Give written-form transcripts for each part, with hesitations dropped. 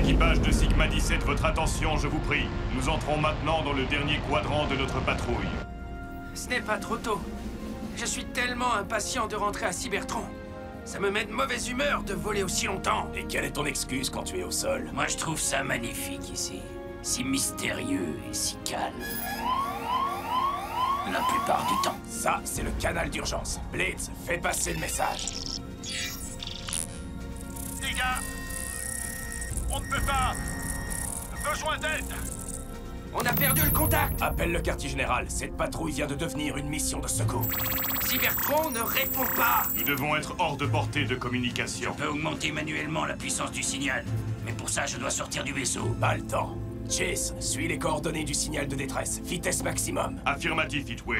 Équipage de Sigma 17, votre attention, je vous prie. Nous entrons maintenant dans le dernier quadrant de notre patrouille. Ce n'est pas trop tôt. Je suis tellement impatient de rentrer à Cybertron. Ça me met de mauvaise humeur de voler aussi longtemps. Et quelle est ton excuse quand tu es au sol? Moi, je trouve ça magnifique ici. Si mystérieux et si calme. La plupart du temps. Ça, c'est le canal d'urgence. Blitz, fais passer le message. Les gars, on ne peut pas. Besoin d'aide. On a perdu le contact. Appelle le quartier général. Cette patrouille vient de devenir une mission de secours. Cybertron ne répond pas. Nous devons être hors de portée de communication. Je peux augmenter manuellement la puissance du signal. Mais pour ça, je dois sortir du vaisseau. Pas le temps. Chase, suis les coordonnées du signal de détresse. Vitesse maximum. Affirmatif, Heatwave.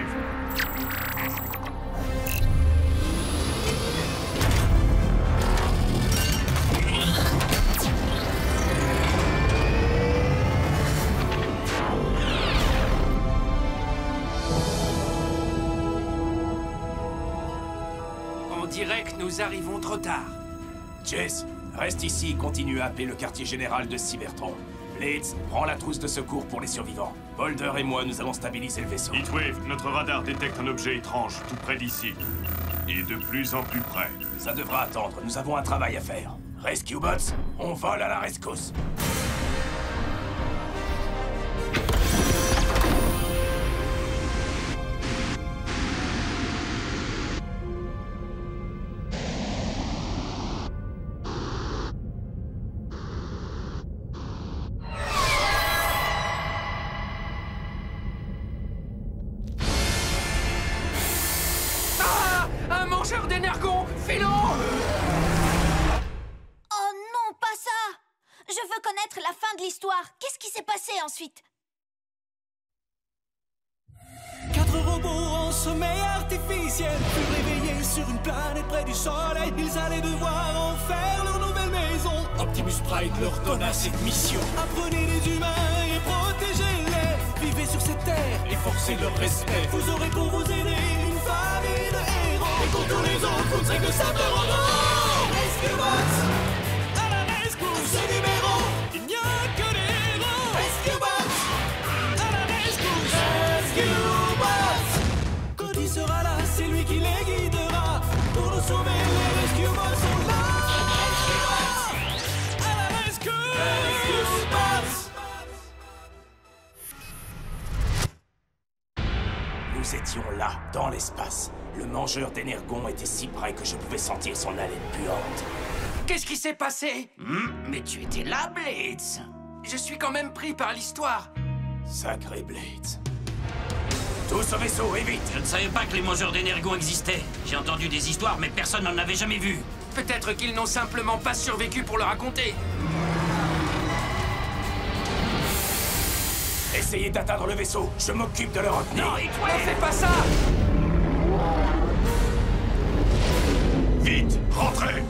On dirait que nous arrivons trop tard. Chase, reste ici et continue à appeler le quartier général de Cybertron. Blitz, prends la trousse de secours pour les survivants. Boulder et moi, nous allons stabiliser le vaisseau. Heatwave, notre radar détecte un objet étrange tout près d'ici. Et de plus en plus près. Ça devra attendre, nous avons un travail à faire. Rescue Bots, on vole à la rescousse. Un mangeur d'énergon, filons! Oh non, pas ça! Je veux connaître la fin de l'histoire. Qu'est-ce qui s'est passé ensuite? 4 robots en sommeil artificiel furent réveillés sur une planète près du soleil. Ils allaient devoir en faire leur nouvelle maison. Optimus Prime leur donna cette mission. Apprenez les humains et protégez-les. Vivez sur cette terre et forcez leur respect. Vous aurez pour vous aider une famille de héros. Et pour tous les autres, vous ne serez que ça de rendant. Rescue Bots à la rescousse. Ce numéro, il n'y a que des héros. Rescue Bots à la rescousse. Rescue Bots. Cody sera là, c'est lui qui les guidera. Pour nous sauver, les Rescue Bots sont là. Rescue Bots à la rescousse. Rescue Bots. Nous étions là, dans l'espace. Le mangeur d'énergon était si près que je pouvais sentir son haleine puante. Qu'est-ce qui s'est passé? Mais tu étais là, Blitz. Je suis quand même pris par l'histoire. Sacré Blitz. Tous au vaisseau, et vite! Je ne savais pas que les mangeurs d'énergon existaient. J'ai entendu des histoires, mais personne n'en avait jamais vu. Peut-être qu'ils n'ont simplement pas survécu pour le raconter. Essayez d'atteindre le vaisseau, je m'occupe de le retenir. Non, Ne fais pas ça! Vite, rentrez!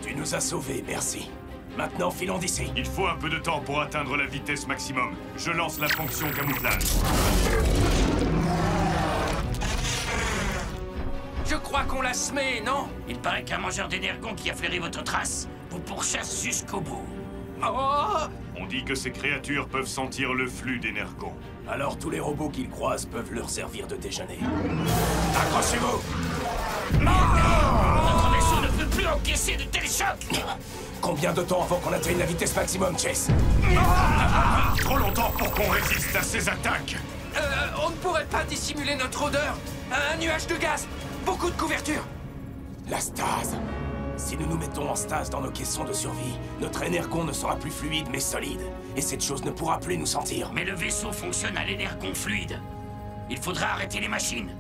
Tu nous as sauvés, merci. Maintenant, filons d'ici. Il faut un peu de temps pour atteindre la vitesse maximum. Je lance la fonction camouflage. Je crois qu'on l'a semé, non? Il paraît qu'un mangeur d'énergon qui a flairé votre trace vous pourchasse jusqu'au bout. Oh! On dit que ces créatures peuvent sentir le flux d'énergon. Alors tous les robots qu'ils croisent peuvent leur servir de déjeuner. Accrochez-vous! Notre vaisseau ne peut plus encaisser de tels chocs. Combien de temps avant qu'on atteigne la vitesse maximum, Chase? Trop longtemps pour qu'on résiste à ces attaques. On ne pourrait pas dissimuler notre odeur. Un nuage de gaz. Beaucoup de couverture. La stase. Si nous nous mettons en stase dans nos caissons de survie, notre énergon ne sera plus fluide mais solide. Et cette chose ne pourra plus nous sentir. Mais le vaisseau fonctionne à l'énergon fluide. Il faudra arrêter les machines.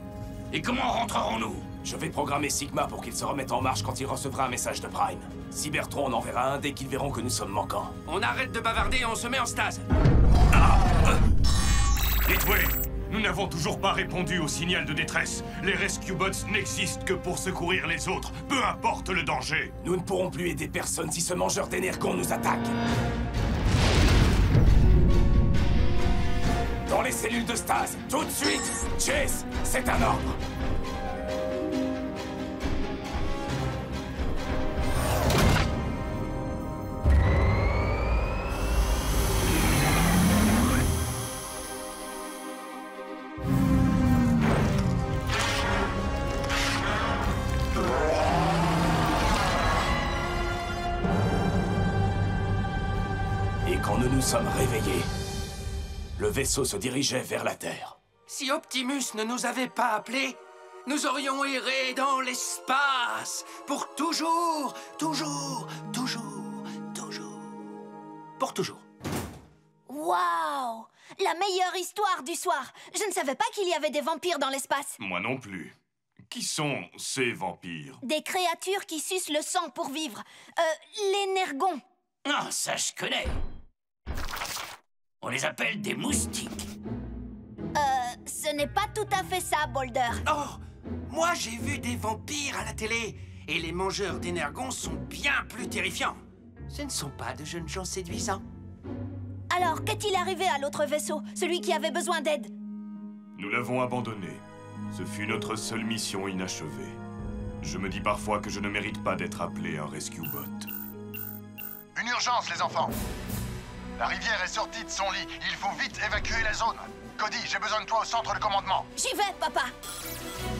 Et comment rentrerons-nous? Je vais programmer Sigma pour qu'il se remette en marche quand il recevra un message de Prime. Cybertron en enverra un dès qu'ils verront que nous sommes manquants. On arrête de bavarder et on se met en stase. Heatwave, nous n'avons toujours pas répondu au signal de détresse. Les Rescue Bots n'existent que pour secourir les autres, peu importe le danger. Nous ne pourrons plus aider personne si ce mangeur d'énergon nous attaque. Dans les cellules de stase, tout de suite! Chase, c'est un ordre! Nous nous sommes réveillés. Le vaisseau se dirigeait vers la Terre. Si Optimus ne nous avait pas appelés, nous aurions erré dans l'espace pour toujours, toujours, toujours, toujours. Pour toujours. Waouh! La meilleure histoire du soir! Je ne savais pas qu'il y avait des vampires dans l'espace. Moi non plus. Qui sont ces vampires? Des créatures qui sucent le sang pour vivre. Les Nergons. Ah, ça je connais. On les appelle des moustiques. Ce n'est pas tout à fait ça, Boulder. Oh, moi j'ai vu des vampires à la télé, et les mangeurs d'énergons sont bien plus terrifiants. Ce ne sont pas de jeunes gens séduisants. Alors, qu'est-il arrivé à l'autre vaisseau, celui qui avait besoin d'aide? Nous l'avons abandonné. Ce fut notre seule mission inachevée. Je me dis parfois que je ne mérite pas d'être appelé un rescue bot. Une urgence, les enfants! La rivière est sortie de son lit. Il faut vite évacuer la zone. Cody, j'ai besoin de toi au centre de commandement. J'y vais, papa.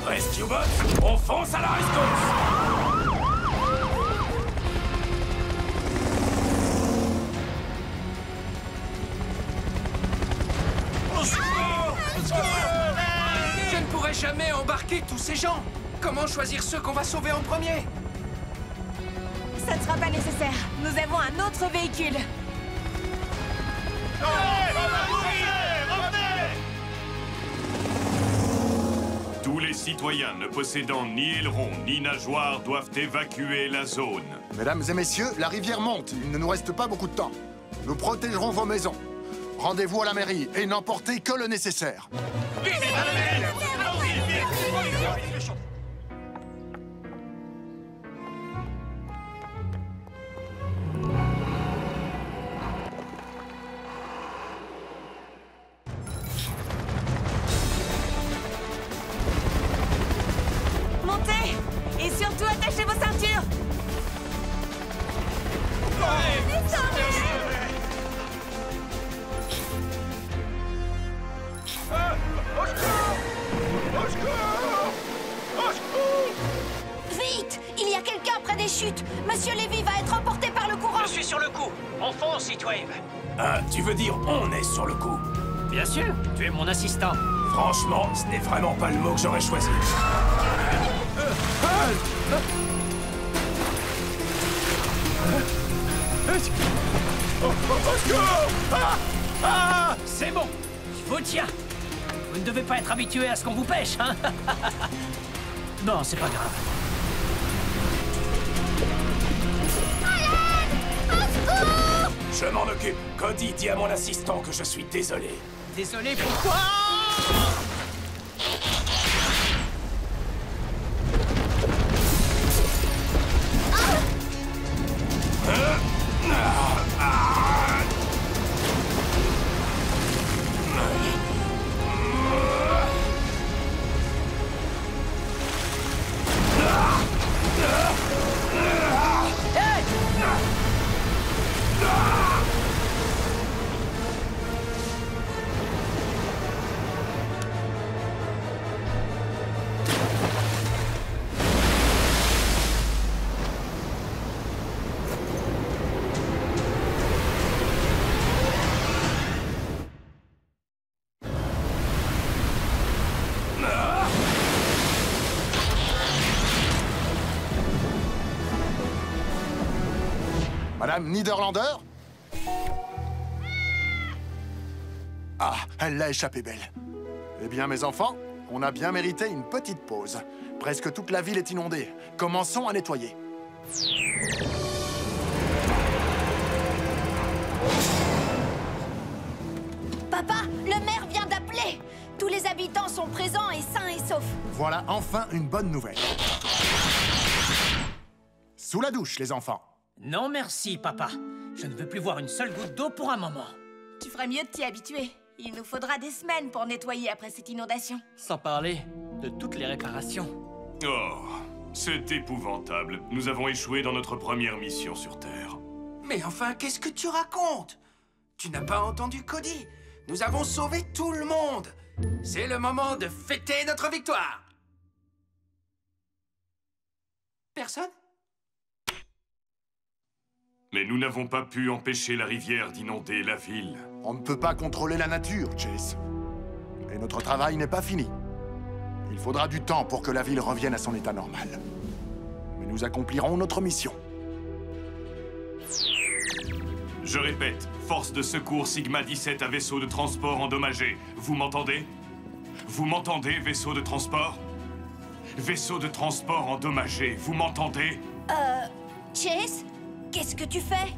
Rescue Bot, on fonce à la rescousse! Je ne pourrai jamais embarquer tous ces gens. Comment choisir ceux qu'on va sauver en premier? Ça ne sera pas nécessaire. Nous avons un autre véhicule. Tous les citoyens ne possédant ni aileron ni nageoire doivent évacuer la zone. Mesdames et messieurs, la rivière monte. Il ne nous reste pas beaucoup de temps. Nous protégerons vos maisons. Rendez-vous à la mairie et n'emportez que le nécessaire. Montez! Et surtout, attachez vos ceintures! Vite! Il y a quelqu'un près des chutes. Monsieur Lévy va être emporté par le courant. Je suis sur le coup. On fonce, Heatwave. Ah, tu veux dire on est sur le coup? Bien sûr, tu es mon assistant. Franchement, ce n'est vraiment pas le mot que j'aurais choisi. C'est bon, je vous tiens. Vous ne devez pas être habitué à ce qu'on vous pêche, hein? Bon, c'est pas grave. Je m'en occupe. Cody, dis à mon assistant que je suis désolé. Désolé, pourquoi? Madame Niederlander? Ah, elle l'a échappé belle. Eh bien, mes enfants, on a bien mérité une petite pause. Presque toute la ville est inondée. Commençons à nettoyer. Papa, le maire vient d'appeler. Tous les habitants sont présents et sains et saufs. Voilà enfin une bonne nouvelle. Sous la douche, les enfants. Non merci, papa. Je ne veux plus voir une seule goutte d'eau pour un moment. Tu ferais mieux de t'y habituer. Il nous faudra des semaines pour nettoyer après cette inondation. Sans parler de toutes les réparations. Oh, c'est épouvantable. Nous avons échoué dans notre première mission sur Terre. Mais enfin, qu'est-ce que tu racontes? Tu n'as pas entendu Cody? Nous avons sauvé tout le monde. C'est le moment de fêter notre victoire. Personne? Mais nous n'avons pas pu empêcher la rivière d'inonder la ville. On ne peut pas contrôler la nature, Chase. Et notre travail n'est pas fini. Il faudra du temps pour que la ville revienne à son état normal. Mais nous accomplirons notre mission. Je répète, force de secours Sigma 17 à vaisseau de transport endommagé. Vous m'entendez? Vous m'entendez, vaisseau de transport? Vaisseau de transport endommagé, vous m'entendez? Chase, qu'est-ce que tu fais?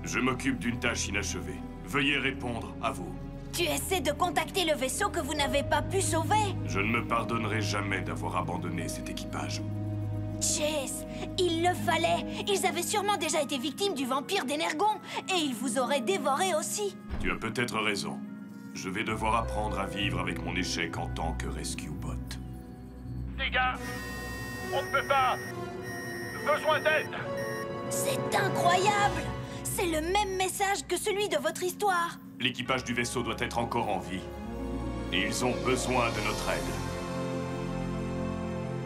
Je m'occupe d'une tâche inachevée. Veuillez répondre à vous. Tu essaies de contacter le vaisseau que vous n'avez pas pu sauver. Je ne me pardonnerai jamais d'avoir abandonné cet équipage. Chase, il le fallait. Ils avaient sûrement déjà été victimes du vampire d'Energon. Et ils vous auraient dévoré aussi. Tu as peut-être raison. Je vais devoir apprendre à vivre avec mon échec en tant que rescue bot. Les gars, on ne peut pas. Besoin d'aide. C'est incroyable. C'est le même message que celui de votre histoire. L'équipage du vaisseau doit être encore en vie. Et ils ont besoin de notre aide.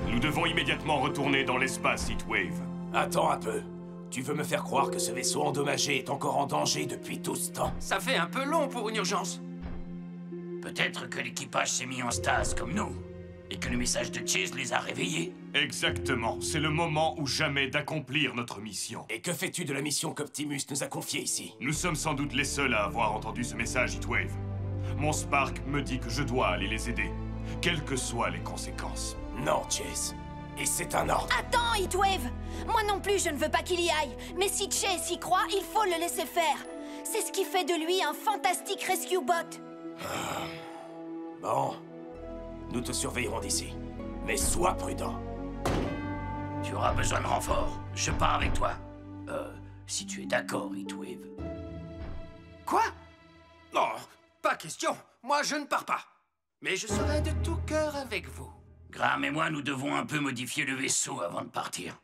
Nous devons immédiatement retourner dans l'espace, Heatwave. Attends un peu. Tu veux me faire croire que ce vaisseau endommagé est encore en danger depuis tout ce temps? Ça fait un peu long pour une urgence. Peut-être que l'équipage s'est mis en stase comme nous, et que le message de Chase les a réveillés. Exactement. C'est le moment ou jamais d'accomplir notre mission. Et que fais-tu de la mission qu'Optimus nous a confiée ici? Nous sommes sans doute les seuls à avoir entendu ce message, Heatwave. Mon Spark me dit que je dois aller les aider, quelles que soient les conséquences. Non, Chase. Et c'est un ordre. Attends, Heatwave. Moi non plus, je ne veux pas qu'il y aille. Mais si Chase y croit, il faut le laisser faire. C'est ce qui fait de lui un fantastique rescue bot. Bon. Nous te surveillerons d'ici. Mais sois prudent. Tu auras besoin de renfort. Je pars avec toi. Si tu es d'accord, Heatwave. Quoi? Non, pas question. Moi, je ne pars pas. Mais je serai de tout cœur avec vous. Graham et moi, nous devons un peu modifier le vaisseau avant de partir.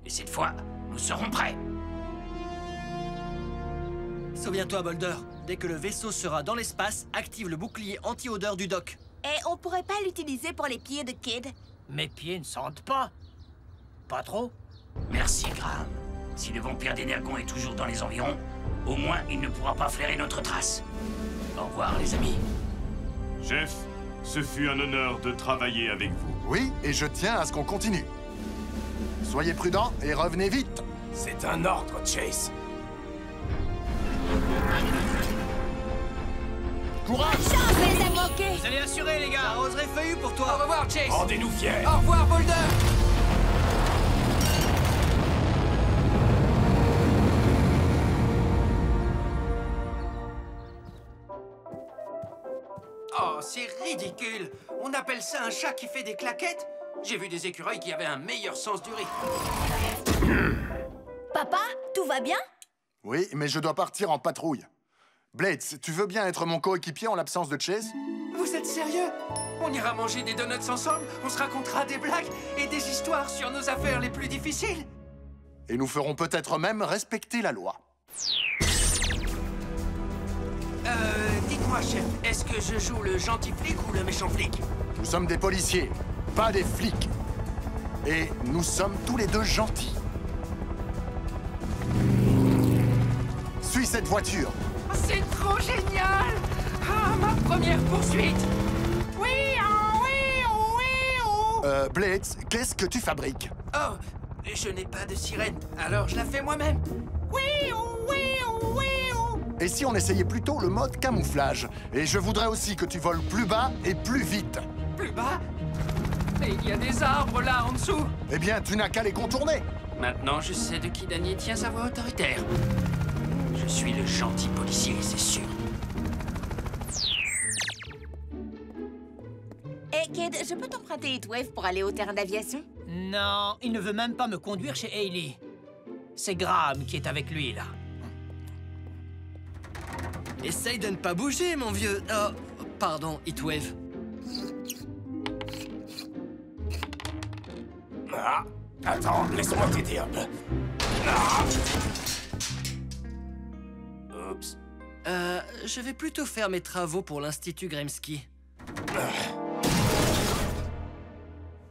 Et cette fois, nous serons prêts. Souviens-toi, Boulder, dès que le vaisseau sera dans l'espace, active le bouclier anti-odeur du dock. Et on pourrait pas l'utiliser pour les pieds de Kid? Mes pieds ne sentent pas. Pas trop. Merci, Graham. Si le vampire d'Energon est toujours dans les environs, au moins il ne pourra pas flairer notre trace. Au revoir, les amis. Chef, ce fut un honneur de travailler avec vous. Oui, et je tiens à ce qu'on continue. Soyez prudents et revenez vite. C'est un ordre, Chase. Courage! Chance, les amis. Vous allez assurer, les gars. Roseray feuillu pour Au toi. revoir, Chase. Rendez-nous fiers. Au revoir, Boulder. Oh, c'est ridicule. On appelle ça un chat qui fait des claquettes? J'ai vu des écureuils qui avaient un meilleur sens du rythme. Papa, tout va bien? Oui, mais je dois partir en patrouille. Blades, tu veux bien être mon coéquipier en l'absence de Chase? Vous êtes sérieux? On ira manger des donuts ensemble, on se racontera des blagues et des histoires sur nos affaires les plus difficiles. Et nous ferons peut-être même respecter la loi. Dites-moi, chef, est-ce que je joue le gentil flic ou le méchant flic? Nous sommes des policiers, pas des flics. Et nous sommes tous les deux gentils. Suis cette voiture. Oh, c'est trop génial! Ah, ma première poursuite! Oui, oh, oui, oh, oui, oh. Blades, qu'est-ce que tu fabriques? Oh, je n'ai pas de sirène, alors je la fais moi-même. Oui, oh, oui, oh, oui, oh. Et si on essayait plutôt le mode camouflage? Et je voudrais aussi que tu voles plus bas et plus vite. Plus bas? Mais il y a des arbres là en dessous. Eh bien, tu n'as qu'à les contourner. Maintenant, je sais de qui Danny tient sa voix autoritaire. Je suis le gentil policier, c'est sûr. Et Kid, je peux t'emprunter Heatwave pour aller au terrain d'aviation? Non, il ne veut même pas me conduire chez Hailey. C'est Graham qui est avec lui, là. Essaye de ne pas bouger, mon vieux... Oh, pardon, Heatwave. Ah, attends, laisse-moi t'aider un peu. Ah. Oups. Je vais plutôt faire mes travaux pour l'Institut Grimsky.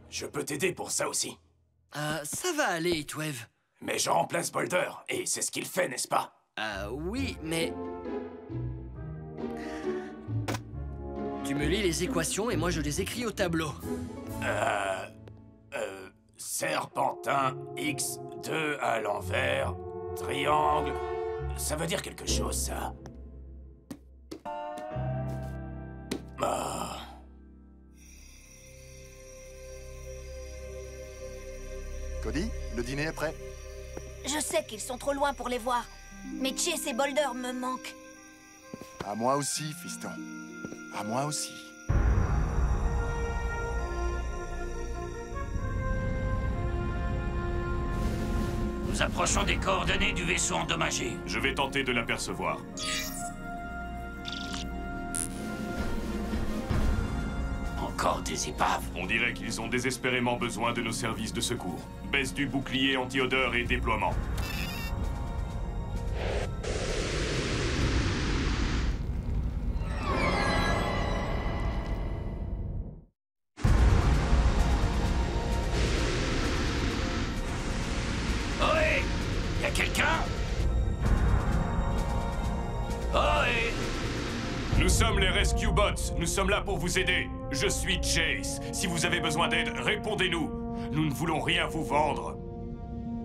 Je peux t'aider pour ça aussi. Ça va aller, Heatwave. Mais je remplace Boulder, et c'est ce qu'il fait, n'est-ce pas? Oui, mais... Tu me lis les équations et moi je les écris au tableau. Serpentin x2 à l'envers, triangle... Ça veut dire quelque chose, ça. Ah... Cody, le dîner est prêt? Je sais qu'ils sont trop loin pour les voir, mais Chase et Boulder me manquent. À moi aussi, fiston. À moi aussi. Nous approchons des coordonnées du vaisseau endommagé. Je vais tenter de l'apercevoir. Encore des épaves. On dirait qu'ils ont désespérément besoin de nos services de secours. Baisse du bouclier anti-odeur et déploiement. Ohé! Y'a quelqu'un? Ohé! Nous sommes les Rescue Bots. Nous sommes là pour vous aider. Je suis Chase. Si vous avez besoin d'aide, répondez-nous. Nous ne voulons rien vous vendre.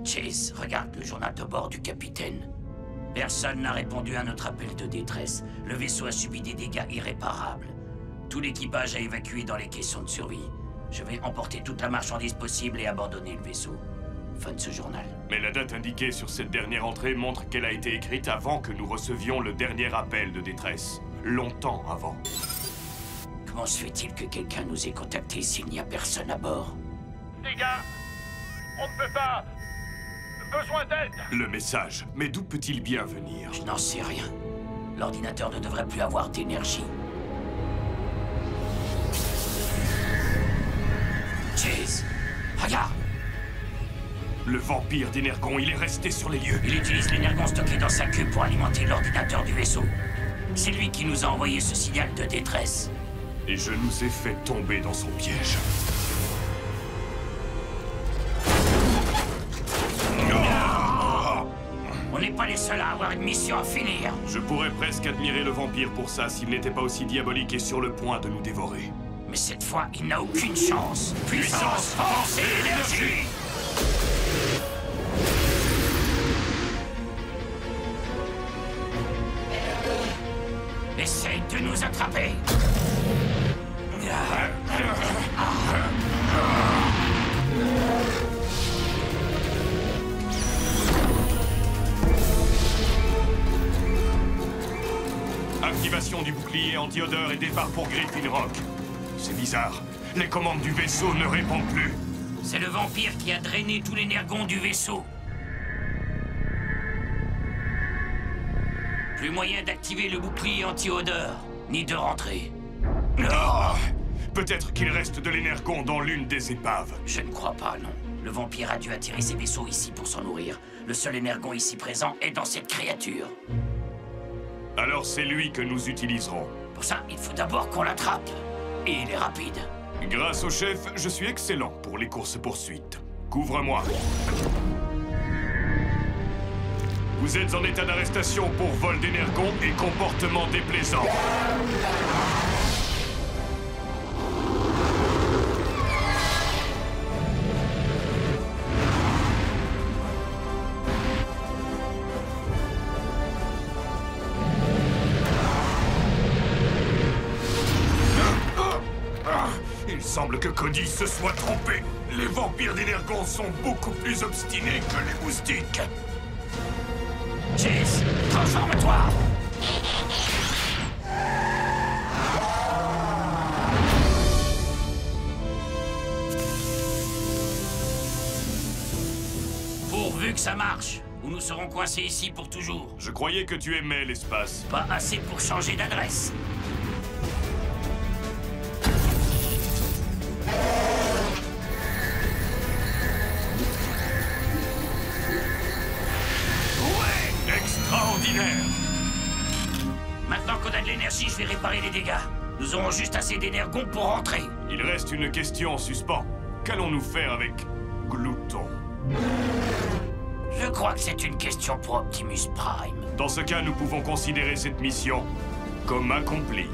Chase, regarde le journal de bord du capitaine. Personne n'a répondu à notre appel de détresse. Le vaisseau a subi des dégâts irréparables. Tout l'équipage a évacué dans les caissons de survie. Je vais emporter toute la marchandise possible et abandonner le vaisseau. Fin de ce journal. Mais la date indiquée sur cette dernière entrée montre qu'elle a été écrite avant que nous recevions le dernier appel de détresse. Longtemps avant. Comment se fait-il que quelqu'un nous ait contactés s'il n'y a personne à bord? Les gars, on ne peut pas... Besoin d'aide. Le message, mais d'où peut-il bien venir? Je n'en sais rien. L'ordinateur ne devrait plus avoir d'énergie. Chase, regarde. Le vampire d'Energon, il est resté sur les lieux. Il utilise l'énergon stocké dans sa queue pour alimenter l'ordinateur du vaisseau. C'est lui qui nous a envoyé ce signal de détresse. Et je nous ai fait tomber dans son piège. On n'est pas les seuls à avoir une mission à finir. Je pourrais presque admirer le vampire pour ça s'il n'était pas aussi diabolique et sur le point de nous dévorer. Mais cette fois, il n'a aucune chance. Puissance, force et énergie. Essaye de nous attraper. Activation du bouclier anti-odeur et départ pour Griffin Rock. C'est bizarre. Les commandes du vaisseau ne répondent plus. C'est le vampire qui a drainé tout l'énergon du vaisseau. Plus moyen d'activer le bouclier anti-odeur, ni de rentrer. Oh, peut-être qu'il reste de l'énergon dans l'une des épaves. Je ne crois pas, non. Le vampire a dû attirer ses vaisseaux ici pour s'en nourrir. Le seul énergon ici présent est dans cette créature. Alors c'est lui que nous utiliserons. Pour ça, il faut d'abord qu'on l'attrape. Et il est rapide. Grâce au chef, je suis excellent pour les courses-poursuites. Couvre-moi. Vous êtes en état d'arrestation pour vol d'énergon et comportement déplaisant. Il semble que Cody se soit trompé. Les vampires d'énergon sont beaucoup plus obstinés que les moustiques. Chase, transforme-toi! Pourvu que ça marche. ou nous serons coincés ici pour toujours. Je croyais que tu aimais l'espace. Pas assez pour changer d'adresse. Ouais! Extraordinaire! Maintenant qu'on a de l'énergie, je vais réparer les dégâts. Nous aurons juste assez d'énergon pour rentrer. Il reste une question en suspens. Qu'allons-nous faire avec Glouton? Je crois que c'est une question pour Optimus Prime. Dans ce cas, nous pouvons considérer cette mission comme accomplie.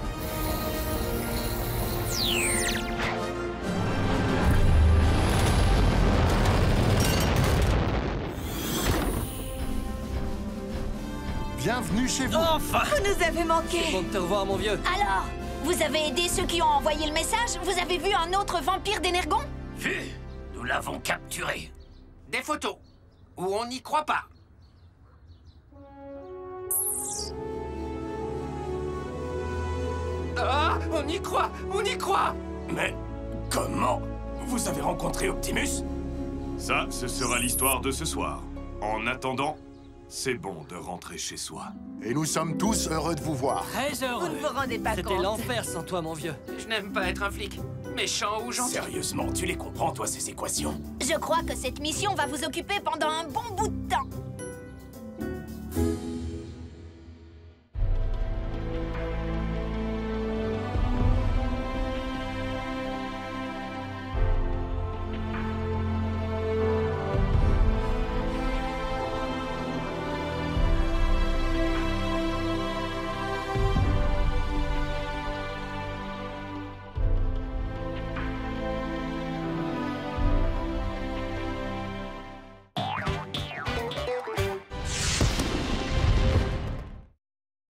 Bienvenue chez vous. Enfin! Vous nous avez manqué. Bon de te revoir, mon vieux. Alors, vous avez aidé ceux qui ont envoyé le message? Vous avez vu un autre vampire d'énergon? Vu, nous l'avons capturé. Des photos. Ou on n'y croit pas. Ah, on y croit, on y croit. Mais comment vous avez rencontré Optimus? Ça, ce sera l'histoire de ce soir. En attendant, c'est bon de rentrer chez soi. Et nous sommes tous heureux de vous voir. Très Vous heureux. ne vous rendez pas C'était compte. l'enfer sans toi, mon vieux. Je n'aime pas être un flic. Méchant ou gentil. Sérieusement, tu les comprends, toi, ces équations? Je crois que cette mission va vous occuper pendant un bon bout de temps.